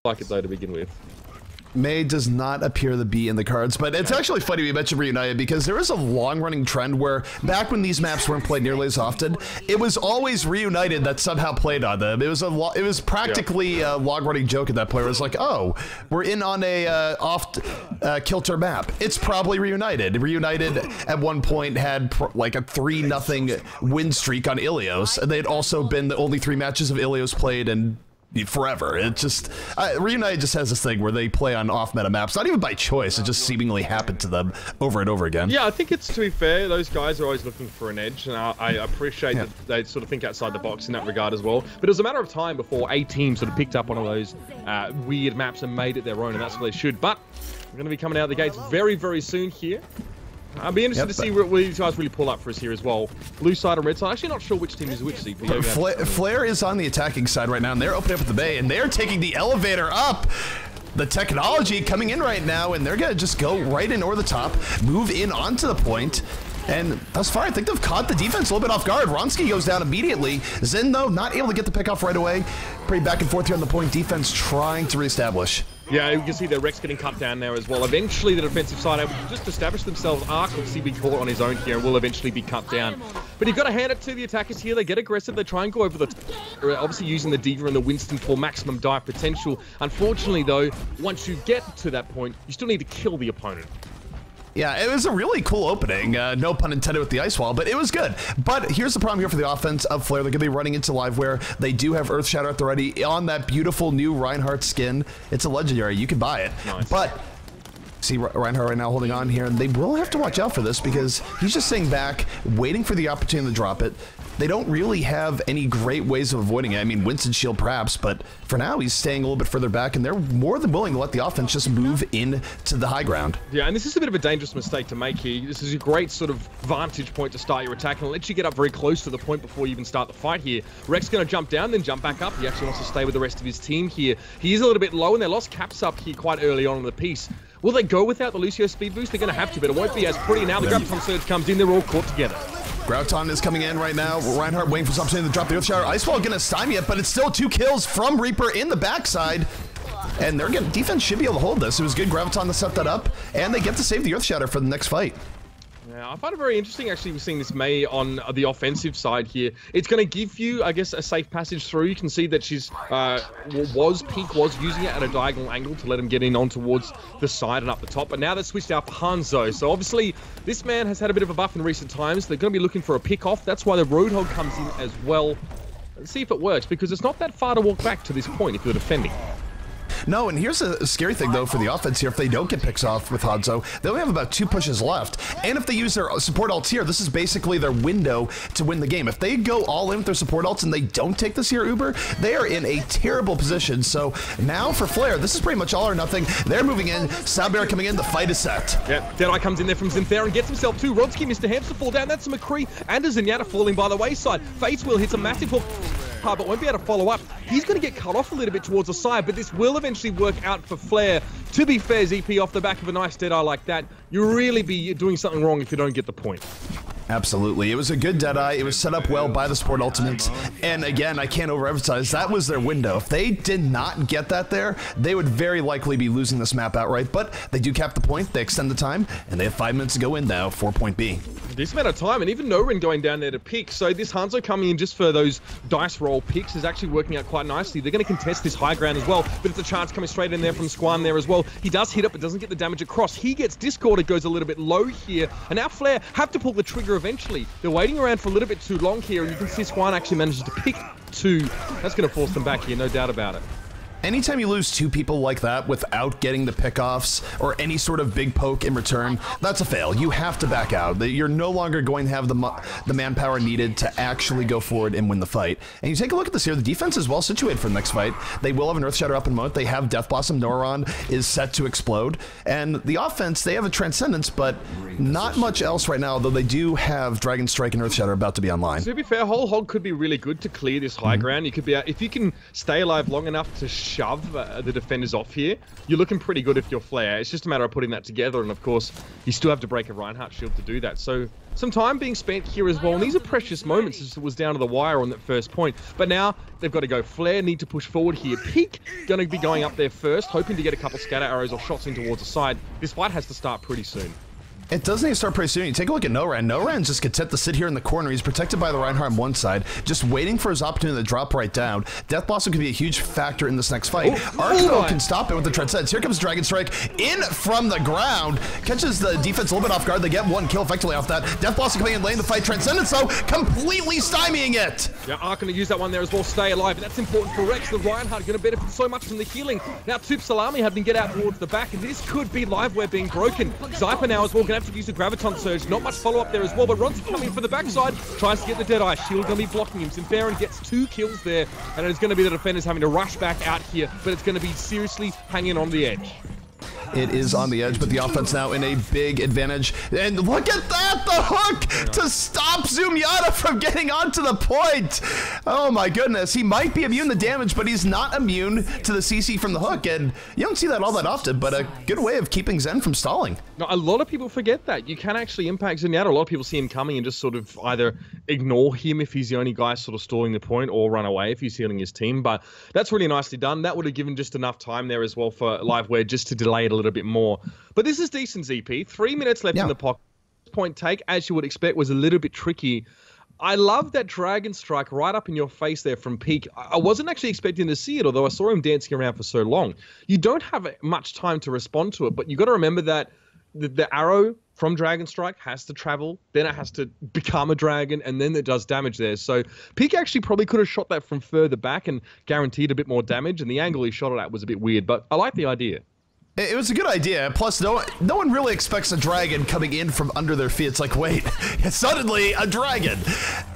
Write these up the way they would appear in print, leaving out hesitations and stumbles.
like it though to begin with. May does not appear to be in the cards, but it's actually funny we mentioned Reunited because there is a long-running trend where back when these maps weren't played nearly as often, it was always Reunited that somehow played on them. It was practically a long-running joke at that point. It was like, oh, we're in on a off-kilter map. It's probably Reunited. Reunited at one point had like a 3-0 win streak on Ilios, and they'd also been the only 3 matches of Ilios played and forever. It just Reunited just has this thing where they play on off-meta maps, not even by choice. It just seemingly happened to them over and over again. Yeah, I think it's, to be fair, those guys are always looking for an edge, and I appreciate that they sort of think outside the box in that regard as well. But it was a matter of time before a team sort of picked up one of those weird maps and made it their own, and that's what they should. But we're going to be coming out of the gates very, very soon here. I'll be interested to see what these guys really pull up for us here as well. Blue side and red side. Actually not sure which team is which. Flare is on the attacking side right now, and they're opening up the bay, and they're taking the elevator up. The technology coming in right now, and they're going to just go right in over the top, move in onto the point. And thus far, I think they've caught the defense a little bit off guard. Ronsky goes down immediately. Zen, though, not able to get the pick off right away. Pretty back and forth here on the point. Defense trying to reestablish. Yeah, you can see the Rex getting cut down there as well. Eventually, the defensive side able to just establish themselves. Ark obviously be caught on his own here and will eventually be cut down. But you've got to hand it to the attackers here. They get aggressive. They try and go over the obviously using the D.Va and the Winston for maximum dive potential. Unfortunately, though, once you get to that point, you still need to kill the opponent. Yeah, it was a really cool opening. No pun intended with the ice wall, but it was good. But here's the problem here for the offense of Flare. They're going to be running into Liveware. They do have Earth Shatter at the ready on that beautiful new Reinhardt skin. It's a legendary. You can buy it. Nice. But see Reinhardt right now holding on here, and they will have to watch out for this because he's just sitting back, waiting for the opportunity to drop it. They don't really have any great ways of avoiding it. I mean, Winston shield perhaps, but for now he's staying a little bit further back, and they're more than willing to let the offense just move in to the high ground. Yeah, and this is a bit of a dangerous mistake to make here. This is a great sort of vantage point to start your attack, and it lets you get up very close to the point before you even start the fight here. Rex going to jump down, then jump back up. He actually wants to stay with the rest of his team here. He is a little bit low, and they lost caps up here quite early on in the piece. Will they go without the Lucio speed boost? They're going to have to, but it won't be as pretty. Now the Graviton Surge comes in, they're all caught together. Graviton is coming in right now. Reinhardt waiting for something to drop the Earth Shower. Icewall going to stymie it, but it's still 2 kills from Reaper in the backside. And they're getting, defense should be able to hold this. It was good Graviton to set that up, and they get to save the Earth Shatter for the next fight. Yeah, I find it very interesting actually seeing this May on the offensive side here. It's going to give you, I guess, a safe passage through. You can see that she's Pink was using it at a diagonal angle to let him get in on towards the side and up the top. But now they've switched out for Hanzo. So obviously this man has had a bit of a buff in recent times. They're going to be looking for a pick off. That's why the Roadhog comes in as well. Let's see if it works, because it's not that far to walk back to this point if you're defending. No, and here's a scary thing, though, for the offense here. If they don't get picks off with Hanzo, they only have about 2 pushes left. And if they use their support ults here, this is basically their window to win the game. If they go all in with their support ults and they don't take this here Uber, they are in a terrible position. So now for Flare, this is pretty much all or nothing. They're moving in. Soundbear coming in. The fight is set. Yeah, Deadeye comes in there from Zinthera and gets himself 2. Rodsky missed a hamster fall down. That's a McCree and a Zenyatta falling by the wayside. Fates will hits a massive hook, but won't be able to follow up. He's going to get cut off a little bit towards the side, but this will eventually work out for Flare. To be fair, ZP, off the back of a nice Deadeye like that, you really be doing something wrong if you don't get the point. Absolutely. It was a good Deadeye. It was set up well by the support ultimates. And again, I can't overemphasize, that was their window. If they did not get that there, they would very likely be losing this map outright. But they do cap the point, they extend the time, and they have 5 minutes to go in now for point B. This amount of time, and even Norin going down there to pick. So this Hanzo coming in just for those dice roll picks is actually working out quite nicely. They're going to contest this high ground as well, but it's a chance coming straight in there from Squan there as well. He does hit it, but doesn't get the damage across. He gets discorded, goes a little bit low here, and now Flare have to pull the trigger eventually. They're waiting around for a little bit too long here, and you can see Squan actually manages to pick 2. That's going to force them back here, no doubt about it. Anytime you lose 2 people like that without getting the pickoffs or any sort of big poke in return, that's a fail. You have to back out. You're no longer going to have the manpower needed to actually go forward and win the fight. And you take a look at this here, the defense is well situated for the next fight. They will have an Earth Shatter up in a moment. They have Death Blossom. Noron is set to explode. And the offense, they have a Transcendence, but not much else right now, though they do have Dragon Strike and Earth Shatter about to be online. So to be fair, Whole Hog could be really good to clear this high ground. You could be, if you can stay alive long enough to shove the defenders off here, you're looking pretty good if you're Flare. It's just a matter of putting that together, and of course, you still have to break a Reinhardt shield to do that. So some time being spent here as well, and these are precious moments as it was down to the wire on that first point. But now they've got to go. Flare need to push forward here. Peak going to be going up there first, hoping to get a couple scatter arrows or shots in towards the side. This fight has to start pretty soon. It does need to start pretty soon. You take a look at Noran. Noran's just content to sit here in the corner. He's protected by the Reinhardt on one side, just waiting for his opportunity to drop right down. Death Blossom can be a huge factor in this next fight. Arcano can stop it with the Transcendence. Here comes Dragon Strike in from the ground. Catches the defense a little bit off guard. They get one kill effectively off that. Death Blossom coming in lane the fight. Transcendence, though, completely stymieing it. Yeah, Ark going to use that one there as well. Stay alive. And that's important for Rex. The Reinhardt going to benefit so much from the healing. Now, Tup Salami having to get out towards the back, and this could be Liveware being broken. Zyper now as well going to have to use the Graviton Surge. Not much follow-up there as well, but Ron's coming for the backside. Tries to get the Deadeye. Shield going to be blocking him. Baron gets 2 kills there, and it's going to be the defenders having to rush back out here, but it's going to be seriously hanging on the edge. It is on the edge, but the offense now in a big advantage. And look at that, the hook to stop Zoomyata from getting onto the point. Oh my goodness, he might be immune to damage, but he's not immune to the CC from the hook, and you don't see that all that often, but a good way of keeping Zen from stalling. Now, a lot of people forget that. You can actually impact Zenyatta. A lot of people see him coming and just sort of either ignore him if he's the only guy sort of stalling the point, or run away if he's healing his team, but that's really nicely done. That would have given just enough time there as well for Liveware just to delay it a little bit more. But this is decent, ZP. 3 minutes left in the pocket. Point take, as you would expect, was a little bit tricky. I love that Dragon Strike right up in your face there from Peak. I wasn't actually expecting to see it, although I saw him dancing around for so long. You don't have much time to respond to it, but you got to remember that the arrow from Dragon Strike has to travel, then it has to become a dragon, and then it does damage there. So Peak actually probably could have shot that from further back and guaranteed a bit more damage, and the angle he shot it at was a bit weird, but I like the idea. It was a good idea. Plus, no one really expects a dragon coming in from under their feet. It's like, wait, it's suddenly a dragon.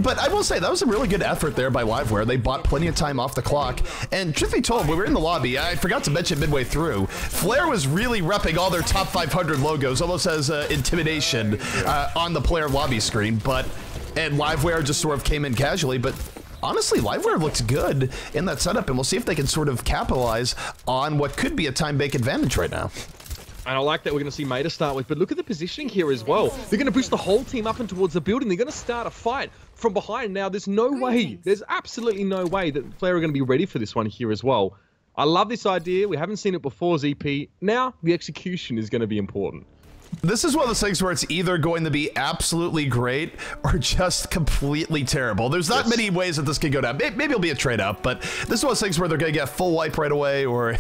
But I will say, that was a really good effort there by Liveware. They bought plenty of time off the clock. And truth be told, when we were in the lobby, I forgot to mention midway through, Flare was really repping all their top 500 logos, almost as intimidation on the player lobby screen. And Liveware just sort of came in casually, but honestly, Liveware looks good in that setup, and we'll see if they can sort of capitalize on what could be a time bank advantage right now. And I like that we're going to see May to start with, but look at the positioning here as well. They're going to boost the whole team up and towards the building. They're going to start a fight from behind. Now, there's no way, there's absolutely no way that Flare are going to be ready for this one here as well. I love this idea. We haven't seen it before, ZP. Now, the execution is going to be important. This is one of those things where it's either going to be absolutely great or just completely terrible. There's not many ways that this could go down. Maybe it'll be a trade up, but this is one of those things where they're going to get full wipe right away, or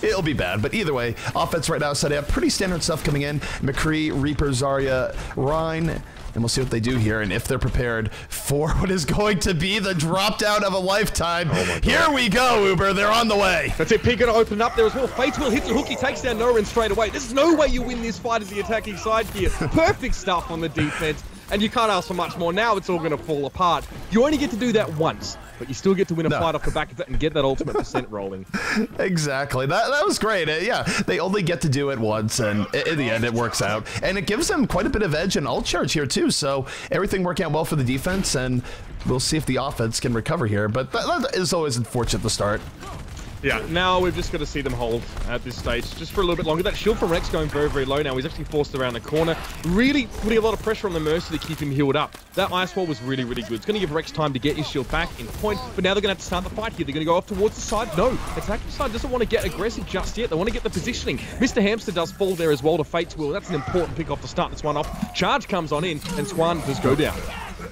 it'll be bad. But either way, offense right now set up. Pretty standard stuff coming in. McCree, Reaper, Zarya, Rhine. And we'll see what they do here, and if they're prepared for what is going to be the drop down of a lifetime. Oh, here we go, Uber. They're on the way. That's it. Peak going to open up there as well. Fates will hit the hook. He takes down Norin straight away. There's no way you win this fight as the attacking side here. Perfect stuff on the defense, and you can't ask for much more. Now it's all going to fall apart. You only get to do that once, but you still get to win a fight off the back of it and get that ultimate percent rolling. Exactly. That was great. Yeah, they only get to do it once, and in the end, it works out. And it gives them quite a bit of edge and ult charge here, too. So everything working out well for the defense, and we'll see if the offense can recover here. But that is always unfortunate at the start. Yeah, now we've just got to see them hold at this stage just for a little bit longer. That shield from Rex going very, very low now. He's actually forced around the corner, really putting a lot of pressure on the Mercy to keep him healed up. That ice wall was really, really good. It's going to give Rex time to get his shield back in point, but now they're going to have to start the fight here. They're going to go off towards the side. No, attacking side doesn't want to get aggressive just yet. They want to get the positioning. Mr. Hamster does fall there as well to Fate's Will. That's an important pick off to start this one off. Charge comes on in, and Swan does go down.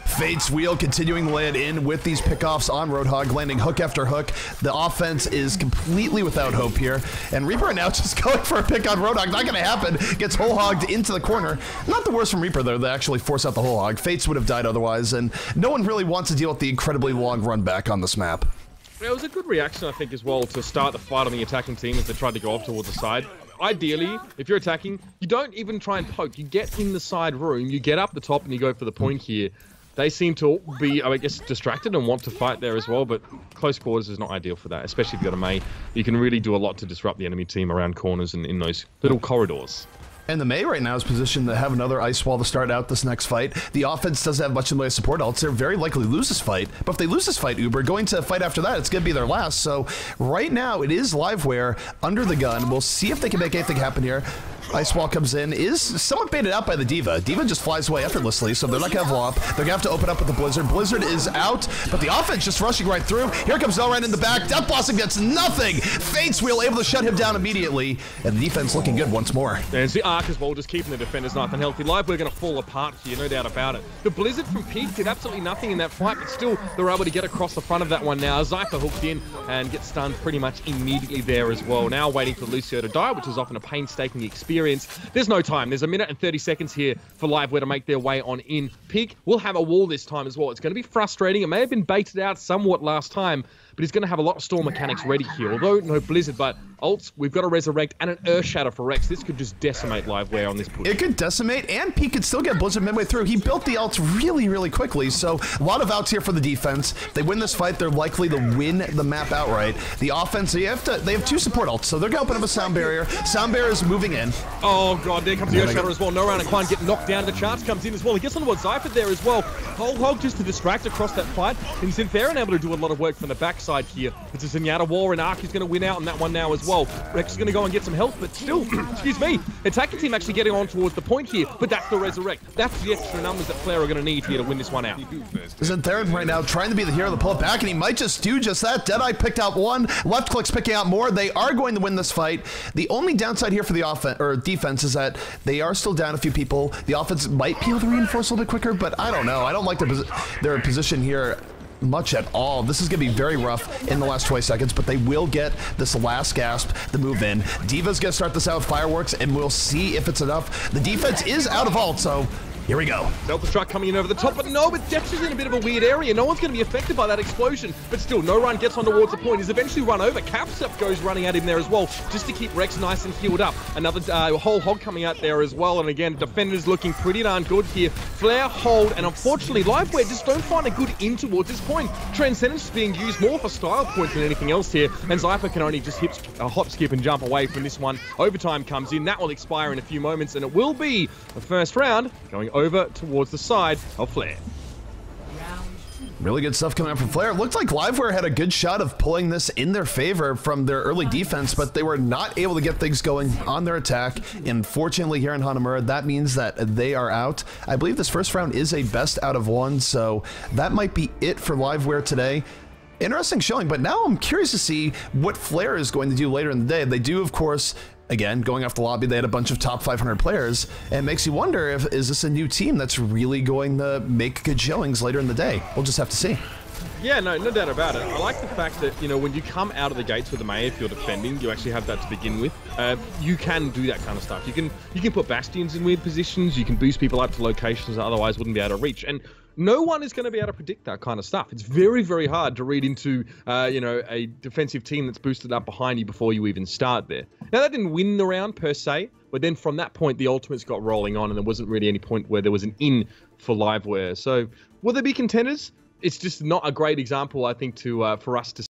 Fate's Wheel continuing to land in with these pickoffs on Roadhog, landing hook after hook. The offense is completely without hope here. And Reaper now just going for a pick on Roadhog. Not going to happen. Gets whole hogged into the corner. Not the worst from Reaper, though, to actually force out the whole hog. Fates would have died otherwise, and no one really wants to deal with the incredibly long run back on this map. It was a good reaction, I think, as well, to start the fight on the attacking team as they tried to go off towards the side. Ideally, if you're attacking, you don't even try and poke. You get in the side room, you get up the top, and you go for the point here. They seem to be, I guess, distracted and want to fight there as well, but close quarters is not ideal for that, especially if you've got a Mei. You can really do a lot to disrupt the enemy team around corners and in those little corridors. And the Mei right now is positioned to have another ice wall to start out this next fight. The offense doesn't have much in the way of support ults. They're very likely lose this fight. But if they lose this fight, Uber, going to fight after that, it's going to be their last. So right now, it is Liveware under the gun. We'll see if they can make anything happen here. Ice wall comes in, is somewhat baited out by the D.Va. D.Va just flies away effortlessly, so they're not going to have WAP. They're going to have to open up with the Blizzard. Blizzard is out, but the offense just rushing right through. Here comes Elrond in the back. Death Blossom gets nothing. Fate's Wheel able to shut him down immediately, and the defense looking good once more. There's the Arc as well, just keeping the defenders nice and healthy. Liveware going to fall apart here, no doubt about it. The Blizzard from Peak did absolutely nothing in that fight, but still they're able to get across the front of that one now. Zypher hooked in and gets stunned pretty much immediately there as well. Now waiting for Lucio to die, which is often a painstaking experience. There's no time. There's a minute and 30 seconds here for Liveware to make their way on in. Peak will have a wall this time as well. It's going to be frustrating. It may have been baited out somewhat last time, but he's going to have a lot of storm mechanics ready here. Although no Blizzard, but ults, we've got a Resurrect and an Earth Shatter for Rex. This could just decimate Liveware on this push. It could decimate, and Peak could still get Blizzard midway through. He built the ults really, really quickly, so a lot of outs here for the defense. If they win this fight, they're likely to win the map outright. The offense, they have two support ults, so they're going to open up a Sound Barrier. Sound Barrier is moving in. Oh god, there comes the Earth Shatter as well. No round and Klein get knocked down. The chance comes in as well. He gets on towards Zypher there as well. Whole Hog just to distract across that fight. And Syntheron able to do a lot of work from the backside here. It's a Zenyatta War, and Ark is going to win out on that one now as well. Rex is going to go and get some health, but still, excuse me, attacking team actually getting on towards the point here, but that's the Resurrect. That's the extra numbers that Flair are going to need here to win this one out. Syntheron right now trying to be the hero to pull it back, and he might just do just that. Deadeye picked out one, Left Click's picking out more. They are going to win this fight. The only downside here for the offense or defense is that they are still down a few people. The offense might be able to reinforce a little bit quicker, but I don't know. I don't like their position here much at all. This is going to be very rough in the last 20 seconds, but they will get this last gasp to move in. D.Va's going to start this out with fireworks, and we'll see if it's enough. The defense is out of ult, so here we go. Self-destruct coming in over the top, but no, but Dexter's in a bit of a weird area. No one's going to be affected by that explosion, but still, No Run gets on towards the point. He's eventually run over. Capsup goes running at him there as well, just to keep Rex nice and healed up. Another Whole Hog coming out there as well, and again, defenders looking pretty darn good here. Flare, hold, and unfortunately, Liveware just don't find a good in towards this point. Transcendence is being used more for style points than anything else here, and Zypher can only just hop, skip, and jump away from this one. Overtime comes in. That will expire in a few moments, and it will be the first round going over towards the side of Flair. Really good stuff coming out from Flair. It looked like Liveware had a good shot of pulling this in their favor from their early defense, but they were not able to get things going on their attack. Unfortunately, here in Hanamura, that means that they are out. I believe this first round is a best out of one, so that might be it for Liveware today. Interesting showing, but now I'm curious to see what Flair is going to do later in the day. They do, of course, again, going off the lobby, they had a bunch of top 500 players, and it makes you wonder if is this a new team that's really going to make good showings later in the day. We'll just have to see. Yeah, no doubt about it. I like the fact that, you know, when you come out of the gates with the Mei, if you're defending, you actually have that to begin with. You can do that kind of stuff. You can put Bastions in weird positions, you can boost people up to locations that otherwise wouldn't be able to reach. And no one is going to be able to predict that kind of stuff. It's very, very hard to read into, you know, a defensive team that's boosted up behind you before you even start there. Now, that didn't win the round per se, but then from that point, the ultimates got rolling on, and there wasn't really any point where there was an in for Liveware. So, will there be contenders? It's just not a great example, I think, for us to